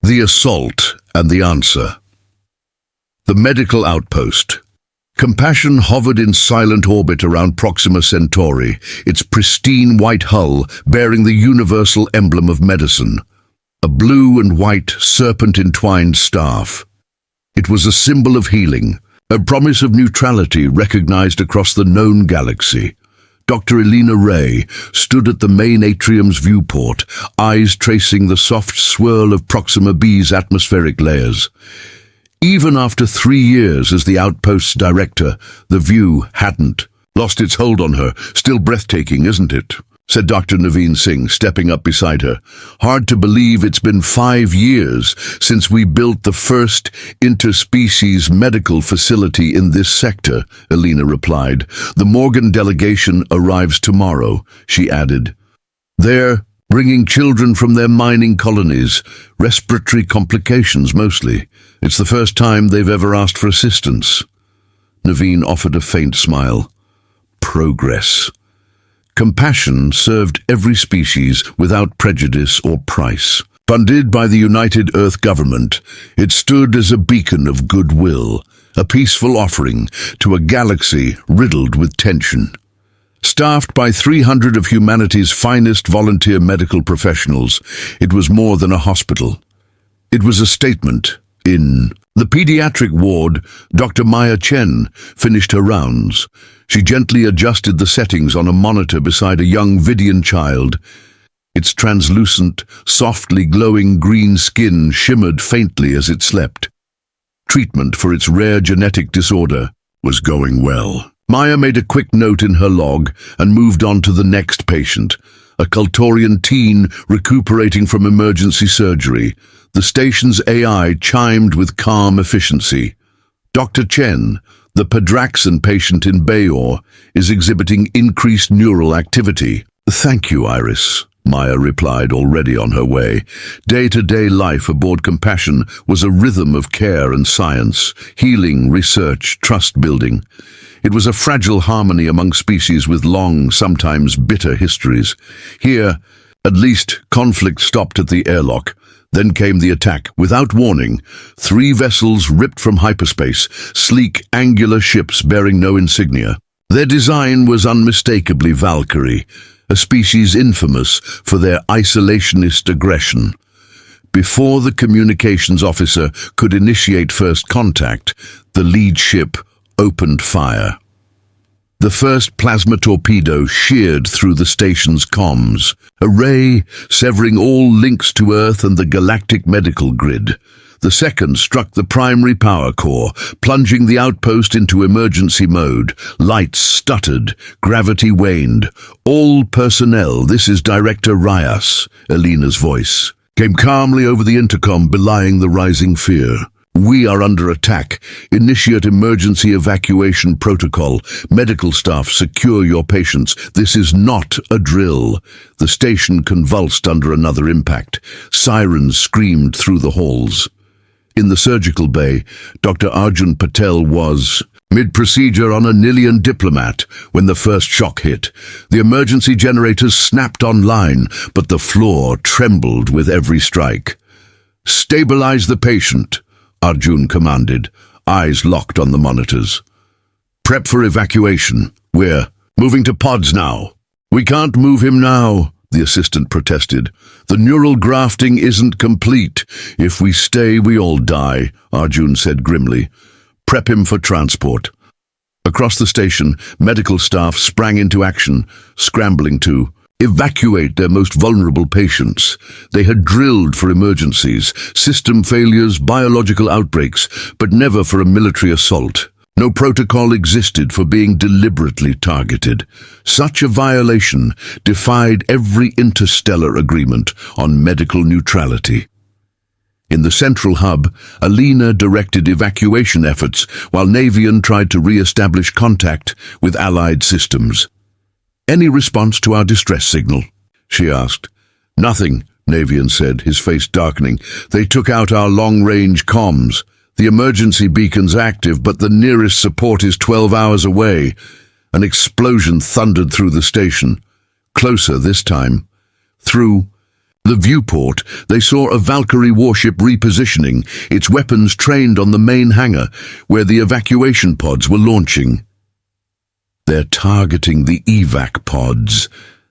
The Assault and the Answer. The Medical Outpost. Compassion hovered in silent orbit around Proxima Centauri, its pristine white hull bearing the universal emblem of medicine, a blue and white serpent-entwined staff. It was a symbol of healing, a promise of neutrality recognized across the known galaxy. Dr. Elena Ray stood at the main atrium's viewport, eyes tracing the soft swirl of Proxima B's atmospheric layers. Even after 3 years as the outpost's director, the view hadn't lost its hold on her. Still breathtaking, isn't it? Said Dr. Naveen Singh, stepping up beside her. Hard to believe it's been 5 years since we built the first interspecies medical facility in this sector, Elena replied. The Morgan delegation arrives tomorrow, she added. They're bringing children from their mining colonies, respiratory complications mostly. It's the first time they've ever asked for assistance. Naveen offered a faint smile. Progress. Compassion served every species without prejudice or price. Funded by the United Earth government, it stood as a beacon of goodwill, a peaceful offering to a galaxy riddled with tension. Staffed by 300 of humanity's finest volunteer medical professionals, it was more than a hospital. It was a statement. In the pediatric ward, Dr. Maya Chen finished her rounds. She gently adjusted the settings on a monitor beside a young Vidian child. Its translucent, softly glowing green skin shimmered faintly as it slept. Treatment for its rare genetic disorder was going well. Maya made a quick note in her log and moved on to the next patient, a Kultorian teen recuperating from emergency surgery. The station's AI chimed with calm efficiency. Dr. Chen, the Padraxan patient in Bayor, is exhibiting increased neural activity. Thank you, Iris, Maya replied, already on her way. Day-to-day life aboard Compassion was a rhythm of care and science, healing, research, trust-building. It was a fragile harmony among species with long, sometimes bitter histories. Here, at least, conflict stopped at the airlock. Then came the attack. Without warning, 3 vessels ripped from hyperspace, sleek, angular ships bearing no insignia. Their design was unmistakably Valkyrie, a species infamous for their isolationist aggression. Before the communications officer could initiate first contact, the lead ship opened fire. The first plasma torpedo sheared through the station's comms, a ray severing all links to Earth and the galactic medical grid. The second struck the primary power core, plunging the outpost into emergency mode. Lights stuttered, gravity waned. All personnel, this is Director Ryas, Elena's voice, came calmly over the intercom, belying the rising fear. We are under attack. Initiate emergency evacuation protocol. Medical staff, secure your patients. This is not a drill. The station convulsed under another impact. Sirens screamed through the halls. In the surgical bay, Dr. Arjun Patel was mid-procedure on a Nilian diplomat when the first shock hit. The emergency generators snapped online, but the floor trembled with every strike. Stabilize the patient, Arjun commanded, eyes locked on the monitors. Prep for evacuation. We're moving to pods now. We can't move him now, the assistant protested. The neural grafting isn't complete. If we stay, we all die, Arjun said grimly. Prep him for transport. Across the station, medical staff sprang into action, scrambling to evacuate their most vulnerable patients. They had drilled for emergencies, system failures, biological outbreaks, but never for a military assault. No protocol existed for being deliberately targeted. Such a violation defied every interstellar agreement on medical neutrality. In the central hub, Elena directed evacuation efforts while Navian tried to re-establish contact with allied systems. Any response to our distress signal? She asked. Nothing, Navian said, his face darkening. They took out our long-range comms. The emergency beacon's active, but the nearest support is 12 hours away. An explosion thundered through the station. Closer this time. Through The viewport, they saw a Valkyrie warship repositioning, its weapons trained on the main hangar, where the evacuation pods were launching. "They're targeting the evac pods,"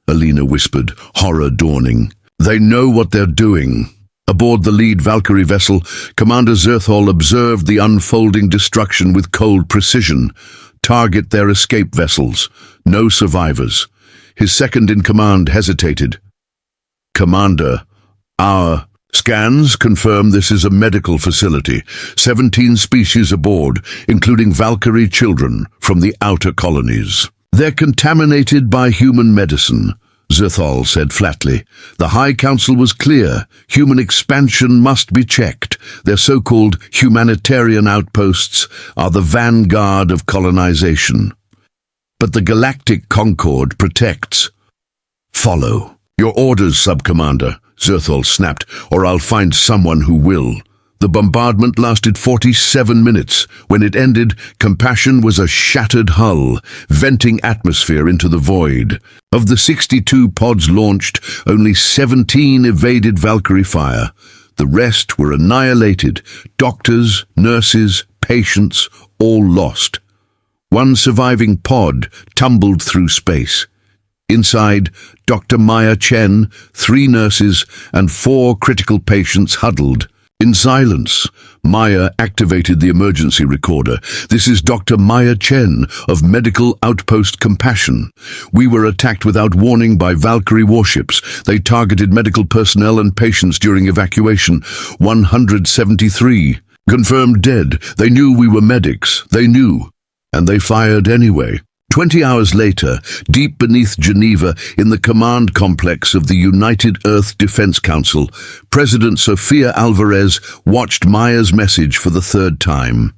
Alina whispered, horror dawning. "They know what they're doing." Aboard the lead Valkyrie vessel, Commander Zerthal observed the unfolding destruction with cold precision. "Target their escape vessels. No survivors." His second-in-command hesitated. "Commander, our scans confirm this is a medical facility. 17 species aboard, including Valkyrie children from the outer colonies. They're contaminated by human medicine," Zerthal said flatly. "The High Council was clear. Human expansion must be checked. Their so-called humanitarian outposts are the vanguard of colonization. But the Galactic Concord protects." "Follow your orders, Sub-Commander," Zerthal snapped, "or I'll find someone who will." The bombardment lasted 47 minutes. When it ended, Compassion was a shattered hull, venting atmosphere into the void. Of the 62 pods launched, only 17 evaded Valkyrie fire. The rest were annihilated. Doctors, nurses, patients, all lost. One surviving pod tumbled through space. Inside, Dr. Maya Chen, 3 nurses, and 4 critical patients huddled. In silence, Maya activated the emergency recorder. "This is Dr. Maya Chen of Medical Outpost Compassion. We were attacked without warning by Valkyrie warships. They targeted medical personnel and patients during evacuation. 173. Confirmed dead. They knew we were medics. They knew. And they fired anyway." 20 hours later, deep beneath Geneva, in the command complex of the United Earth Defense Council, President Sofia Alvarez watched Maya's message for the 3rd time.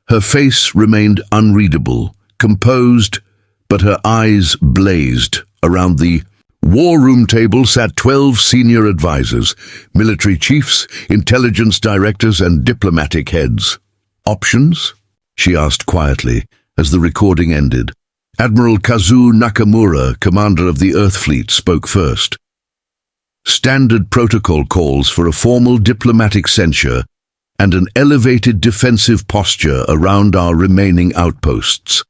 Her face remained unreadable, composed, but her eyes blazed. Around the war room table sat 12 senior advisors, military chiefs, intelligence directors, and diplomatic heads. "Options?" she asked quietly as the recording ended. Admiral Kazuo Nakamura, commander of the Earth Fleet, spoke first. "Standard protocol calls for a formal diplomatic censure and an elevated defensive posture around our remaining outposts."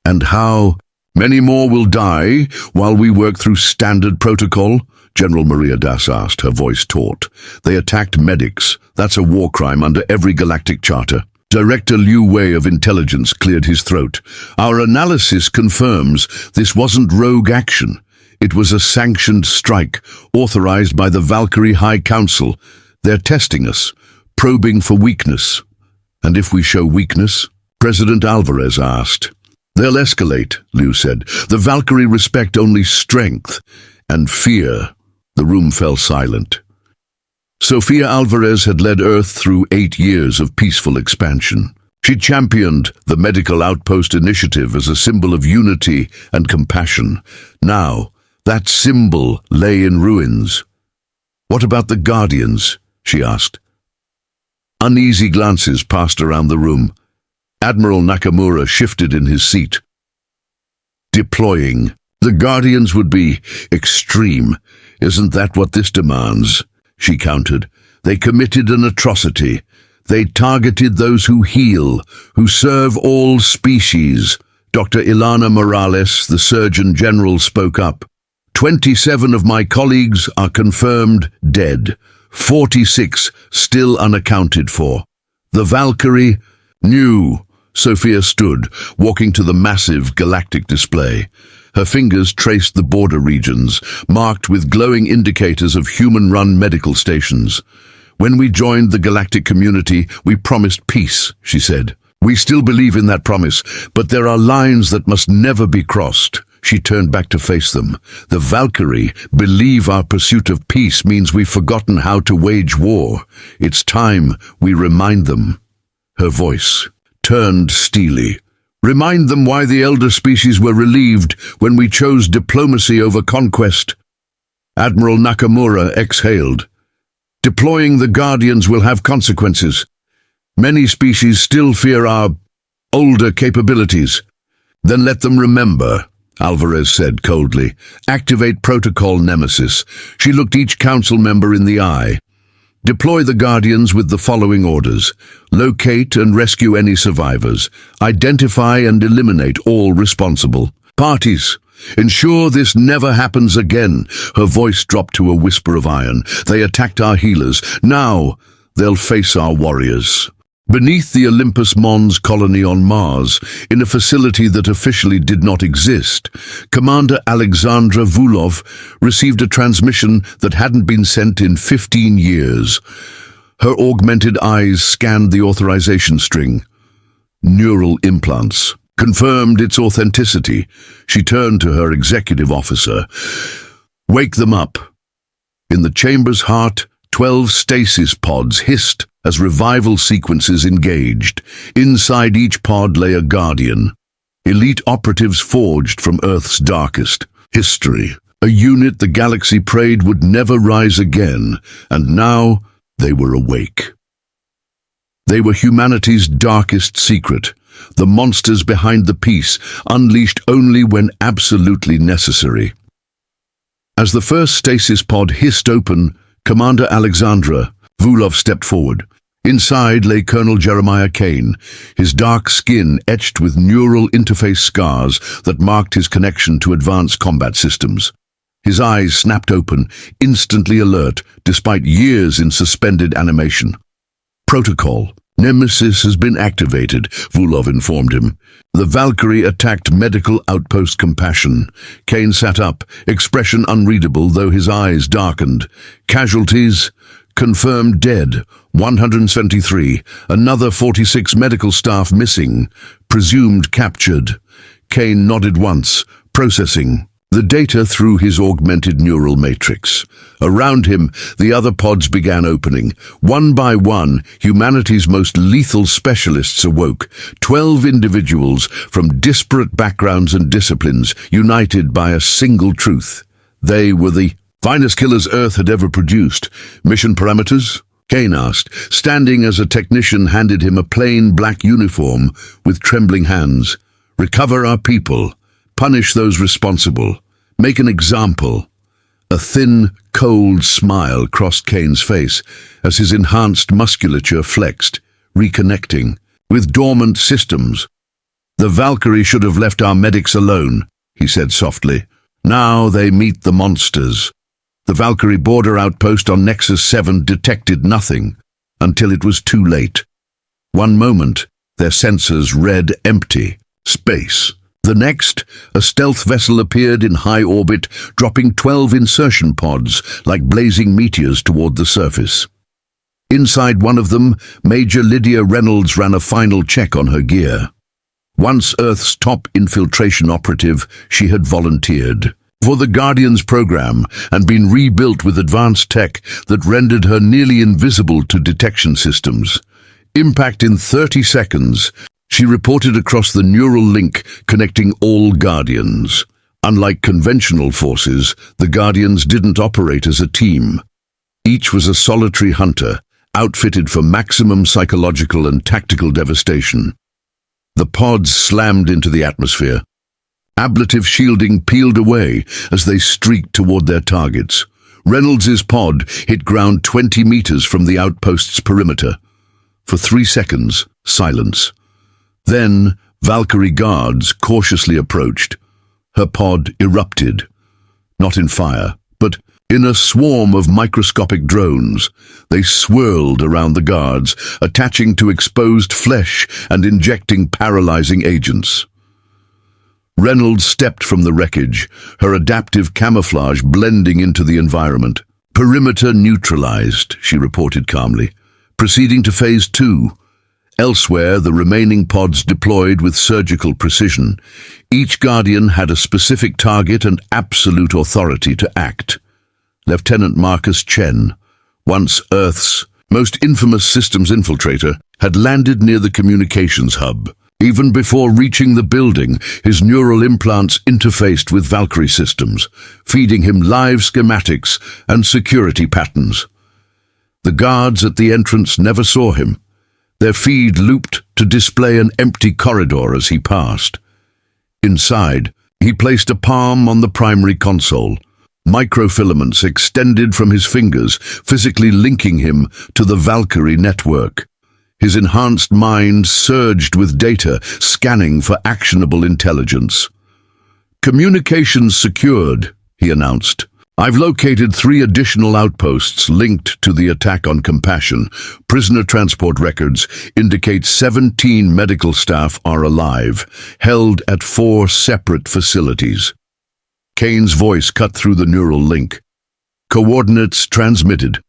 "And how many more will die while we work through standard protocol?" General Maria Das asked, her voice taut. "They attacked medics. That's a war crime under every galactic charter." Director Liu Wei of Intelligence cleared his throat. "Our analysis confirms this wasn't rogue action. It was a sanctioned strike, authorized by the Valkyrie High Council. They're testing us, probing for weakness." "And if we show weakness?" President Alvarez asked. "They'll escalate," Liu said. "The Valkyrie respect only strength and fear." The room fell silent. Sofia Alvarez had led Earth through 8 years of peaceful expansion. She championed the Medical Outpost Initiative as a symbol of unity and compassion. Now, that symbol lay in ruins. "What about the Guardians?" she asked. Uneasy glances passed around the room. Admiral Nakamura shifted in his seat. "Deploying. The Guardians would be extreme. Isn't that what this demands?" she countered. "They committed an atrocity. They targeted those who heal, who serve all species." Dr. Ilana Morales, the Surgeon General, spoke up. 27 of my colleagues are confirmed dead. 46 still unaccounted for. The Valkyrie knew." Sophia stood, walking to the massive galactic display. Her fingers traced the border regions, marked with glowing indicators of human-run medical stations. "When we joined the galactic community, we promised peace," she said. "We still believe in that promise, but there are lines that must never be crossed." She turned back to face them. "The Valkyrie believe our pursuit of peace means we've forgotten how to wage war. It's time we remind them." Her voice turned steely. "Remind them why the elder species were relieved when we chose diplomacy over conquest." Admiral Nakamura exhaled. "Deploying the Guardians will have consequences. Many species still fear our older capabilities. Then let them remember, Alvarez said coldly. "Activate Protocol Nemesis." She looked each council member in the eye. "Deploy the Guardians with the following orders. Locate and rescue any survivors. Identify and eliminate all responsible. Parties, ensure this never happens again." Her voice dropped to a whisper of iron. "They attacked our healers. Now they'll face our warriors." Beneath the Olympus Mons colony on Mars, in a facility that officially did not exist, Commander Alexandra Vulov received a transmission that hadn't been sent in 15 years. Her augmented eyes scanned the authorization string. Neural implants confirmed its authenticity. She turned to her executive officer. "Wake them up." In the chamber's heart, 12 stasis pods hissed as revival sequences engaged. Inside each pod lay a guardian. Elite operatives forged from Earth's darkest history. A unit the galaxy prayed would never rise again, and now they were awake. They were humanity's darkest secret, the monsters behind the peace, unleashed only when absolutely necessary. As the first stasis pod hissed open, Commander Alexandra Vulov stepped forward. Inside lay Colonel Jeremiah Kane, his dark skin etched with neural interface scars that marked his connection to advanced combat systems. His eyes snapped open, instantly alert, despite years in suspended animation. "Protocol Nemesis has been activated," Vulov informed him. "The Valkyrie attacked Medical Outpost Compassion." Kane sat up, expression unreadable though his eyes darkened. "Casualties? Confirmed dead, 173. Another 46 medical staff missing. Presumed captured." Kane nodded once, processing the data through his augmented neural matrix. Around him, the other pods began opening. One by one, humanity's most lethal specialists awoke. 12 individuals from disparate backgrounds and disciplines, united by a single truth. They were the finest killers Earth had ever produced. "Mission parameters?" Kane asked, standing as a technician handed him a plain black uniform with trembling hands. "Recover our people. Punish those responsible. Make an example." A thin, cold smile crossed Kane's face as his enhanced musculature flexed, reconnecting with dormant systems. "The Valkyrie should have left our medics alone," he said softly. "Now they meet the monsters." The Valkyrie border outpost on Nexus 7 detected nothing until it was too late. One moment, their sensors read empty space. The next, a stealth vessel appeared in high orbit, dropping 12 insertion pods like blazing meteors toward the surface. Inside one of them, Major Lydia Reynolds ran a final check on her gear. Once Earth's top infiltration operative, she had volunteered for the Guardians program and been rebuilt with advanced tech that rendered her nearly invisible to detection systems. Impact in 30 seconds, she reported across the neural link connecting all Guardians. Unlike conventional forces, the Guardians didn't operate as a team. Each was a solitary hunter, outfitted for maximum psychological and tactical devastation. The pods slammed into the atmosphere. Ablative shielding peeled away as they streaked toward their targets. Reynolds's pod hit ground 20 meters from the outpost's perimeter. For 3 seconds, silence. Then, Valkyrie guards cautiously approached. Her pod erupted, not in fire, but in a swarm of microscopic drones. They swirled around the guards, attaching to exposed flesh and injecting paralyzing agents. Reynolds stepped from the wreckage, her adaptive camouflage blending into the environment. "Perimeter neutralized," she reported calmly. "Proceeding to Phase 2. Elsewhere, the remaining pods deployed with surgical precision. Each Guardian had a specific target and absolute authority to act. Lieutenant Marcus Chen, once Earth's most infamous systems infiltrator, had landed near the communications hub. Even before reaching the building, his neural implants interfaced with Valkyrie systems, feeding him live schematics and security patterns. The guards at the entrance never saw him. Their feed looped to display an empty corridor as he passed. Inside, He placed a palm on the primary console. Microfilaments extended from his fingers, physically linking him to the Valkyrie network. His enhanced mind surged with data, scanning for actionable intelligence. "Communications secured," he announced. "I've located 3 additional outposts linked to the attack on Compassion. Prisoner transport records indicate 17 medical staff are alive, held at 4 separate facilities." Kane's voice cut through the neural link. "Coordinates transmitted.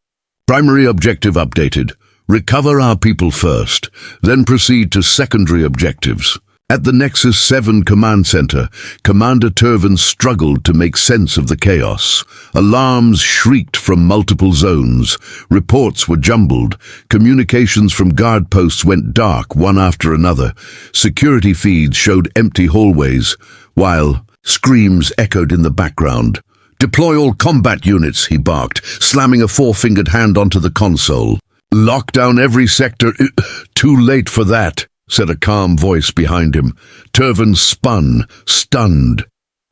Primary objective updated. Recover our people first, then proceed to secondary objectives." At the Nexus 7 command center, Commander Turvin struggled to make sense of the chaos. Alarms shrieked from multiple zones. Reports were jumbled. Communications from guard posts went dark one after another. Security feeds showed empty hallways, while screams echoed in the background. "Deploy all combat units," he barked, slamming a 4-fingered hand onto the console. "Lock down every sector." "Too late for that," said a calm voice behind him. Turvin spun, stunned.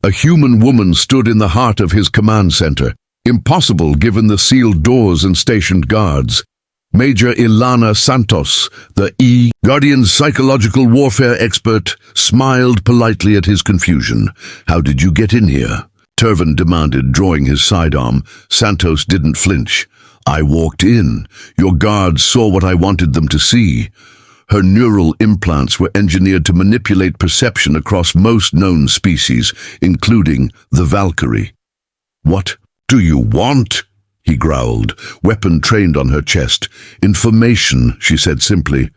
A human woman stood in the heart of his command center. Impossible given the sealed doors and stationed guards. Major Ilana Santos, the Guardian's psychological warfare expert, smiled politely at his confusion. "How did you get in here?" Turvin demanded, drawing his sidearm. Santos didn't flinch. "I walked in. Your guards saw what I wanted them to see." Her neural implants were engineered to manipulate perception across most known species, including the Valkyrie. "What do you want?" he growled, weapon trained on her chest. "Information," she said simply.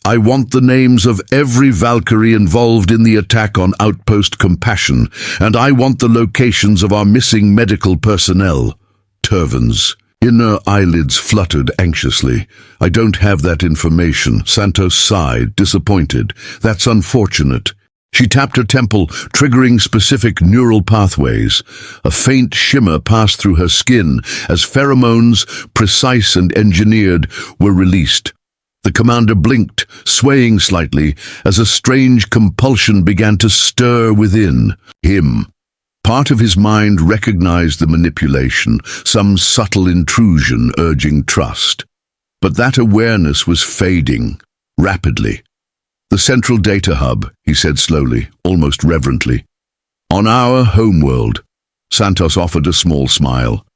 "I want the names of every Valkyrie involved in the attack on Outpost Compassion, and I want the locations of our missing medical personnel." Turvin's inner eyelids fluttered anxiously. "I don't have that information." Santos sighed, disappointed. "That's unfortunate." She tapped her temple, triggering specific neural pathways. A faint shimmer passed through her skin as pheromones, precise and engineered, were released. The commander blinked, swaying slightly, as a strange compulsion began to stir within him. Part of his mind recognized the manipulation, some subtle intrusion urging trust. But that awareness was fading, rapidly. "The central data hub," he said slowly, almost reverently. "On our homeworld." Santos offered a small smile.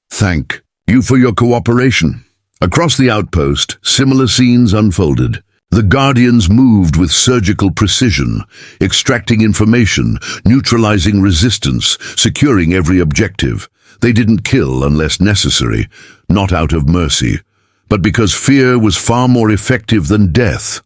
"Thank you for your cooperation." Across the outpost, similar scenes unfolded. The Guardians moved with surgical precision, extracting information, neutralizing resistance, securing every objective. They didn't kill unless necessary, not out of mercy, but because fear was far more effective than death.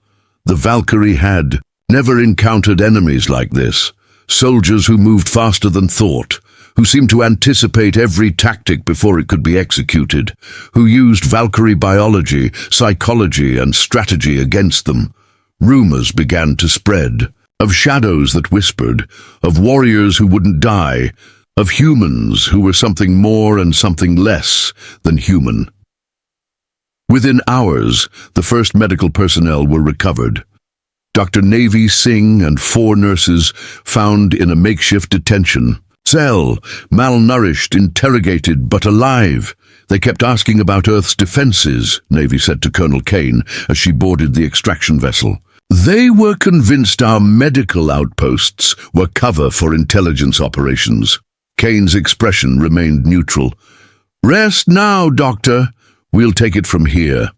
The Valkyrie had never encountered enemies like this, soldiers who moved faster than thought, who seemed to anticipate every tactic before it could be executed, who used Valkyrie biology, psychology, and strategy against them. Rumors began to spread, of shadows that whispered, of warriors who wouldn't die, of humans who were something more and something less than human. Within hours, the first medical personnel were recovered. Dr. Navy Singh and 4 nurses found in a makeshift detention cell, malnourished, interrogated, but alive. "They kept asking about Earth's defenses," Navy said to Colonel Kane as she boarded the extraction vessel. "They were convinced our medical outposts were cover for intelligence operations." Kane's expression remained neutral. "Rest now, Doctor. We'll take it from here."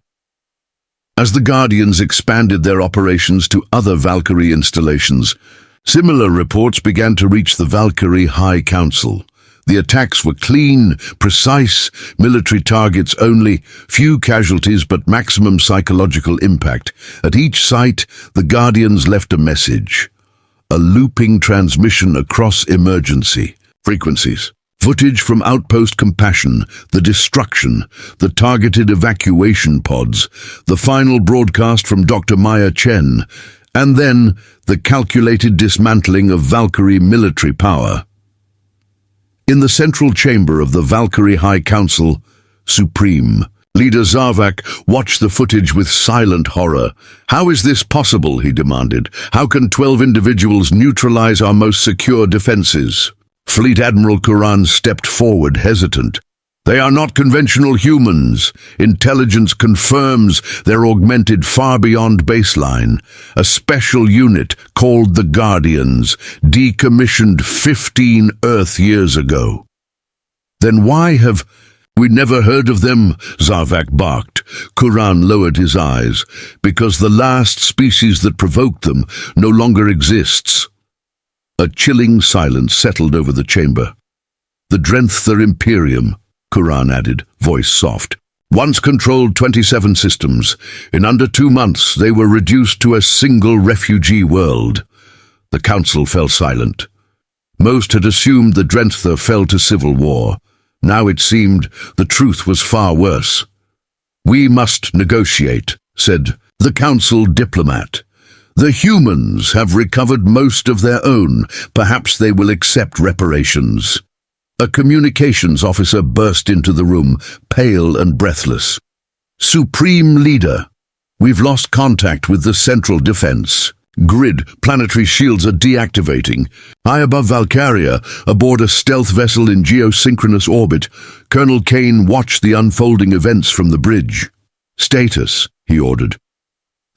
As the Guardians expanded their operations to other Valkyrie installations, similar reports began to reach the Valkyrie High Council. The attacks were clean, precise, military targets only, few casualties but maximum psychological impact. At each site, the Guardians left a message. A looping transmission across emergency frequencies. Footage from Outpost Compassion, the destruction, the targeted evacuation pods, the final broadcast from Dr. Maya Chen, and then the calculated dismantling of Valkyrie military power. In the central chamber of the Valkyrie High Council, supreme, Leader Zarvak watched the footage with silent horror. "How is this possible?" he demanded. "How can 12 individuals neutralize our most secure defenses?" Fleet Admiral Kuran stepped forward, hesitant. "They are not conventional humans. Intelligence confirms they're augmented far beyond baseline. A special unit called the Guardians, decommissioned 15 Earth years ago." "Then why have we never heard of them?" Zarvak barked. Kuran lowered his eyes. "Because the last species that provoked them no longer exists." A chilling silence settled over the chamber. "The Drenther Imperium," Kuran added, voice soft, "once controlled 27 systems. In under 2 months, they were reduced to a single refugee world." The council fell silent. Most had assumed the Drenther fell to civil war. Now it seemed the truth was far worse. "We must negotiate," said the council diplomat. "The humans have recovered most of their own. Perhaps they will accept reparations." A communications officer burst into the room, pale and breathless. "Supreme Leader, we've lost contact with the Central Defense. Grid planetary shields are deactivating. High above Valkyria, aboard a stealth vessel in geosynchronous orbit, Colonel Kane watched the unfolding events from the bridge." "Status," he ordered.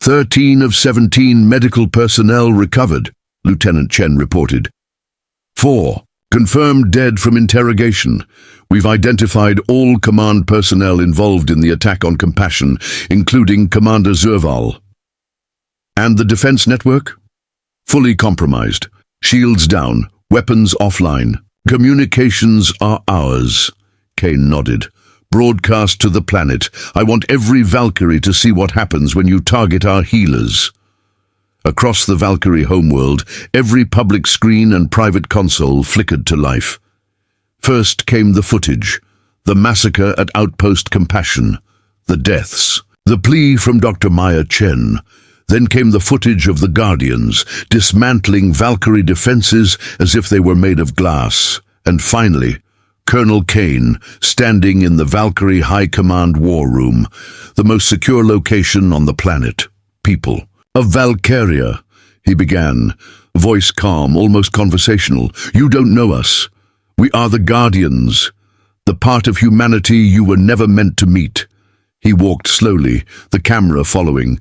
13 of 17 medical personnel recovered," Lieutenant Chen reported. 4 confirmed dead from interrogation. We've identified all command personnel involved in the attack on Compassion, including Commander Zerval." "And the defense network?" "Fully compromised. Shields down, weapons offline. Communications are ours." Kane nodded. "Broadcast to the planet. I want every Valkyrie to see what happens when you target our healers." Across the Valkyrie homeworld, every public screen and private console flickered to life. First came the footage, the massacre at Outpost Compassion, the deaths, the plea from Dr. Maya Chen. Then came the footage of the Guardians, dismantling Valkyrie defenses as if they were made of glass. And finally, Colonel Kane, standing in the Valkyrie High Command War Room, the most secure location on the planet. "People of Valkyria," he began, voice calm, almost conversational. "You don't know us. We are the Guardians, the part of humanity you were never meant to meet." He walked slowly, the camera following.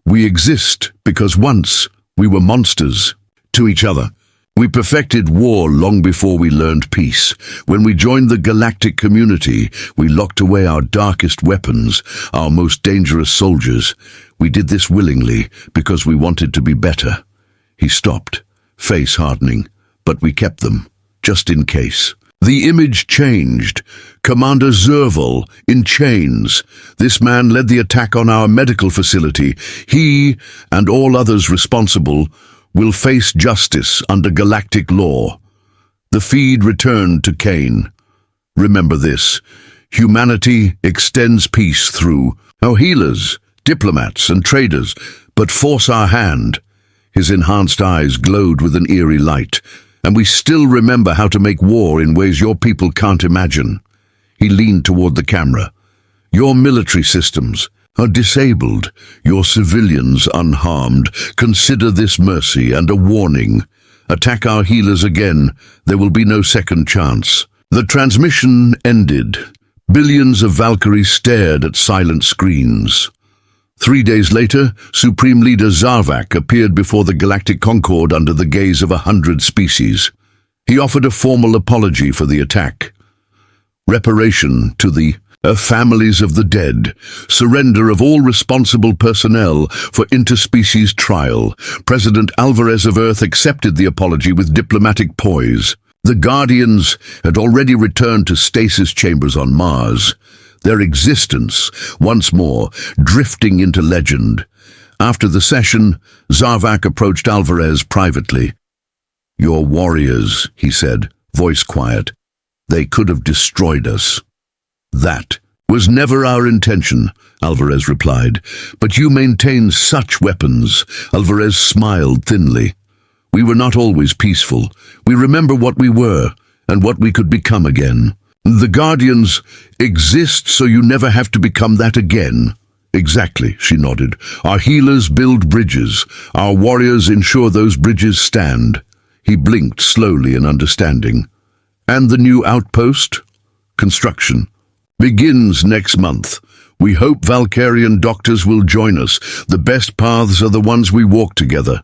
"We exist because once we were monsters to each other. We perfected war long before we learned peace. When we joined the Galactic community, we locked away our darkest weapons, our most dangerous soldiers. We did this willingly because we wanted to be better." He stopped, face hardening. "But we kept them, just in case." The image changed. Commander Zerval, in chains. This man led the attack on our medical facility. He, and all others responsible, will face justice under galactic law. The feed returned to Kane. "Remember this. Humanity extends peace through our healers, diplomats and traders, but force our hand." His enhanced eyes glowed with an eerie light. "And we still remember how to make war in ways your people can't imagine." He leaned toward the camera. "Your military systems are disabled, your civilians unharmed. Consider this mercy and a warning. Attack our healers again, there will be no second chance." The transmission ended. Billions of Valkyries stared at silent screens. 3 days later, Supreme Leader Zarvak appeared before the Galactic Concord under the gaze of 100 species. He offered a formal apology for the attack. Reparation to the families of the dead, surrender of all responsible personnel for interspecies trial. President Alvarez of Earth accepted the apology with diplomatic poise. The Guardians had already returned to stasis chambers on Mars, their existence, once more, drifting into legend. After the session, Zarvak approached Alvarez privately. "Your warriors," he said, voice quiet. "They could have destroyed us." "That was never our intention," Alvarez replied. "But you maintain such weapons." Alvarez smiled thinly. "We were not always peaceful. We remember what we were and what we could become again. The Guardians exist so you never have to become that again. Exactly, she nodded. Our healers build bridges. Our warriors ensure those bridges stand. He blinked slowly in understanding. And the new outpost? Construction. Begins next month. We hope Valkyrian doctors will join us. The best paths are the ones we walk together.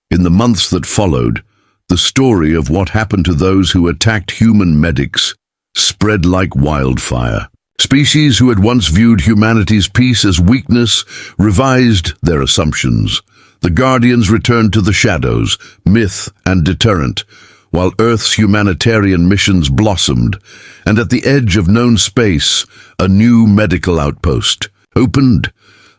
In the months that followed, the story of what happened to those who attacked human medics spread like wildfire. Species who had once viewed humanity's peace as weakness revised their assumptions. The Guardians returned to the shadows, myth and deterrent, while Earth's humanitarian missions blossomed, and at the edge of known space, a new medical outpost opened.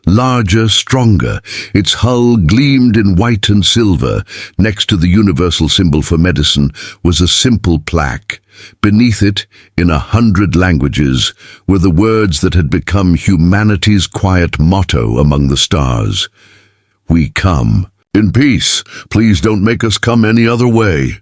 Larger, stronger, its hull gleamed in white and silver. Next to the universal symbol for medicine was a simple plaque. Beneath it, in 100 languages, were the words that had become humanity's quiet motto among the stars. We come in peace. Please don't make us come any other way.